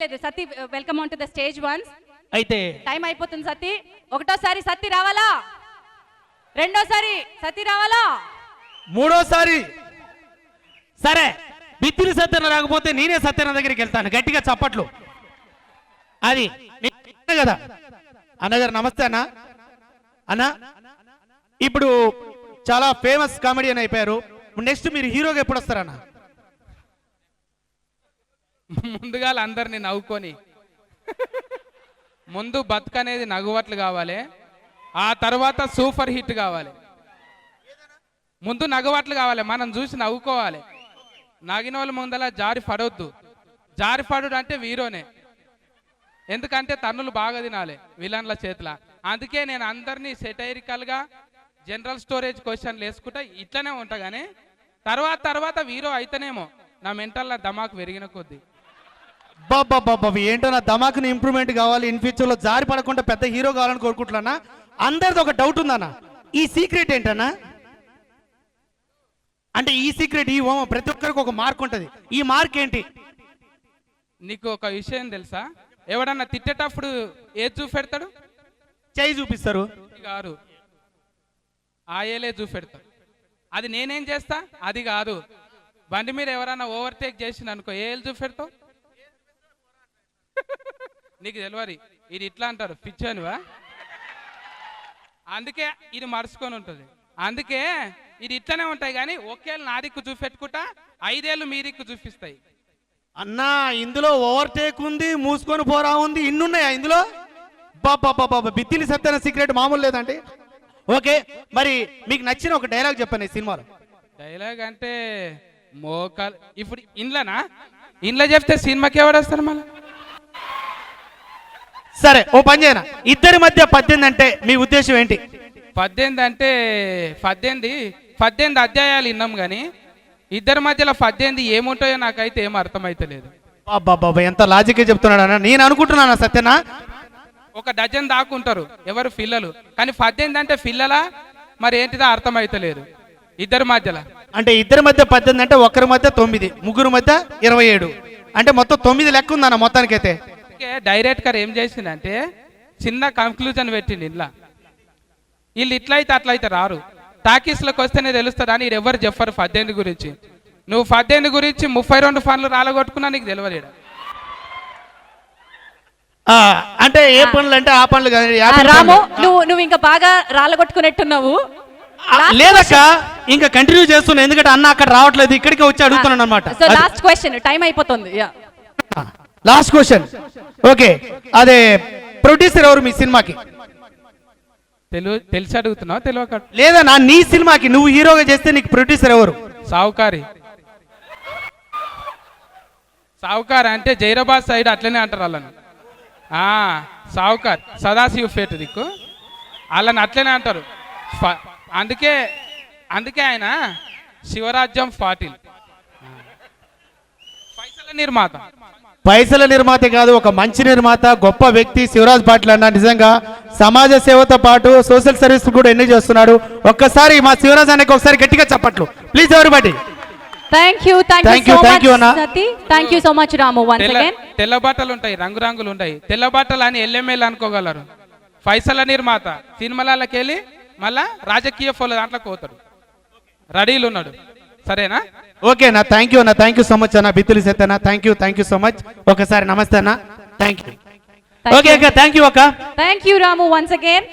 Sati welcome on to the stage once. అయితే time అయిపోతుంది సతీ. ఒకటోసారి సతీ రావాలా, రెండోసారి సతీ రావాలా, మూడోసారి సరే బిత్తిరి సత్యన రాకపోతే నేనే సత్యన దగ్గరికి వెళ్తాను. గట్టిగా చప్పట్లు. అది కదా అన్నగారు. నమస్తే అన్న. అన్న ఇప్పుడు చాలా ఫేమస్ కామెడియన్ అయిపోయారు. నెక్స్ట్ మీరు హీరోగా ఎప్పుడు వస్తారన్న? ముందుగా అందరినీ నవ్వుకొని ముందు బతుకనేది నవ్వువట్లు కావాలి, ఆ తర్వాత సూపర్ హిట్ కావాలి. ముందు నవ్వువట్లు కావాలి, మనం చూసి నవ్వుకోవాలి. నగిన వాళ్ళ ముందల జారి పడవద్దు. జారి పడు అంటే వీరోనే, ఎందుకంటే తన్నులు బాగా తినాలి విలన్ల చేతుల. అందుకే నేను అందరినీ సెటైరికల్గా జనరల్ స్టోరేజ్ క్వశ్చన్లు వేసుకుంటా ఇట్లనే ఉంటా. కానీ తర్వాత వీరో అయితేనేమో నా మెంటల్ దమాకు పెరిగిన కొద్దీ. బాబా ఏంటో నా దమాకుని ఇంప్రూవ్మెంట్ కావాలి. ఇన్ ఫ్యూచర్ లో జారి పడకుండా పెద్ద హీరో కావాలని కోరుకుంటున్నా. అందరిది ఒక డౌట్ ఉందన్న, ఈ సీక్రెట్ ఏంటన్నా? అంటే ఈ సీక్రెట్, ఈ ఓమ ప్రతి ఒక్కరికి ఒక మార్క్ ఉంటుంది. ఈ మార్క్ ఏంటి? నీకు ఒక విషయం తెలుసా? ఎవడన్నా తిట్టేటప్పుడు ఏది చూపెడతాడు? చేయి చూపిస్తారు గారు, ఆ ఏలే చూపెడతాడు. అది నేనేం చేస్తా? అది కాదు. బండి మీద ఎవరన్నా ఓవర్టేక్ చేసిన అనుకో, ఏళ్ళు చూపెడతావు? నీకు తెలియదు ఇది ఇట్లా అంటారు, పిచ్చనివా? అందుకే ఇది మరుచుకొని ఉంటుంది. అందుకే ఇది ఇట్లనే ఉంటాయి. కానీ ఒకేళ్ళు నా దిక్కు చూపెట్టుకుంటా, 5 ఏళ్ళు మీ దిక్కు చూపిస్తాయి. అన్నా ఇందులో ఓవర్టేక్ ఉంది, మూసుకొని పోరా ఉంది, ఇన్నున్నాయా ఇందులో? బాబా బిత్తిలి సత్యన సీక్రెట్ మామూలు లేదండి. ఓకే, మరి మీకు నచ్చిన ఒక డైలాగ్ చెప్పండి ఈ సినిమాలో. డైలాగ్ అంటే మోకాలు. ఇప్పుడు ఇంట్లో చెప్తే సినిమాకి ఎవడు వస్తారు మళ్ళీ? సరే ఓ పని చేయనా, ఇద్దరి మధ్య 18 అంటే మీ ఉద్దేశం ఏంటి? 18 అంటే 18 అధ్యాయాలు విన్నాం, కానీ ఇద్దరి మధ్యలో 18 ఏముంటాయో నాకైతే ఏం అర్థమైతలేదు. బాబా ఎంత లాజికే చెప్తున్నాడు అన్న. నేను అనుకుంటున్నాను సత్యనా, ఒక డజన్ దాకుంటారు ఎవరు పిల్లలు, కానీ 18 అంటే పిల్లలా మరి ఏంటిదో అర్థమైతలేదు ఇద్దరి మధ్యలో. అంటే ఇద్దరి మధ్య 18 అంటే ఒకరి మధ్య 9, ముగ్గురు మధ్య 27, అంటే మొత్తం 9 లెక్క ఉందన్న మొత్తానికైతే. డైరెక్టర్ ఏం చేసిందంటే చిన్న కంక్లూజన్ పెట్టింది. ఇంట్లో వీళ్ళు ఇట్లయితే అట్లయితే రారు, టాకీస్లోకి వస్తేనే తెలుస్తుంది అని ఎవరు చెప్పరు 18 గురించి. నువ్వు 18 గురించి 32 ఫన్లు రాలగొట్టుకున్నా నీకు తెలియదు. అంటే ఏ పనులు అంటే ఆ పనులు రాము, నువ్వు ఇంకా బాగా రాలగొట్టుకున్నట్టున్నావు. లేదక్క, ఇంకా కంటిన్యూ చేస్తున్నా, ఎందుకంటే అన్న అక్కడ రావట్లేదు, ఇక్కడికి వచ్చి అడుగుతున్నాను అనమాట. సో లాస్ట్ క్వశ్చన్, టైం అయిపోతుంది. Last question. ఓకే, అదే ప్రొడ్యూసర్ ఎవరు మీ సినిమాకి? తెలిసి అడుగుతున్నావు తెలియక? లేదన్నా, నీ సినిమాకి నువ్వు హీరోగా చేస్తే నీకు ప్రొడ్యూసర్ ఎవరు? సావుకారి అంటే జైరాబాద్ సైడ్ అట్లనే అంటారు వాళ్ళని. సావుకార్ సదాశివ పేట దిక్కు వాళ్ళని అట్లనే అంటారు. అందుకే ఆయన శివరాజ్యం పాటిల్. పైసల నిర్మాత కాదు, ఒక మంచి నిర్మాత, గొప్ప వ్యక్తి శివరాజ్ పాటిల్ అన్న. నిజంగా సమాజ సేవతో పాటు సోషల్ సర్వీస్ కూడా ఎన్ని చేస్తున్నాడు. ఒక్కసారి మా శివరాజ్ అన్నకి ఒకసారి గట్టిగా చప్పట్లు please everybody. Thank you so much Ramu. తెల్ల బట్టలు ఉంటాయి, రంగురంగులు ఉంటాయి. తెల్ల బట్టలు అని ఎల్ఎంఎల్ అనుకోగలరు. పైసల నిర్మాత సినిమాలకి వెళ్ళి మళ్ళా రాజకీయ ఫోన్ దాంట్లోకి పోతాడు. రెడీలు ఉన్నాడు. సరేనా? ఓకేనా, థ్యాంక్ యూ అన్న, థ్యాంక్ యూ సో మచ్ అన్న. బిత్తులి సత్యన థ్యాంక్ యూ సో మచ్. ఒకసారి నమస్తే అన్న. Thank you. ఓకే అక్క, థ్యాంక్ యూ అక్క. Thank you Ramu once again.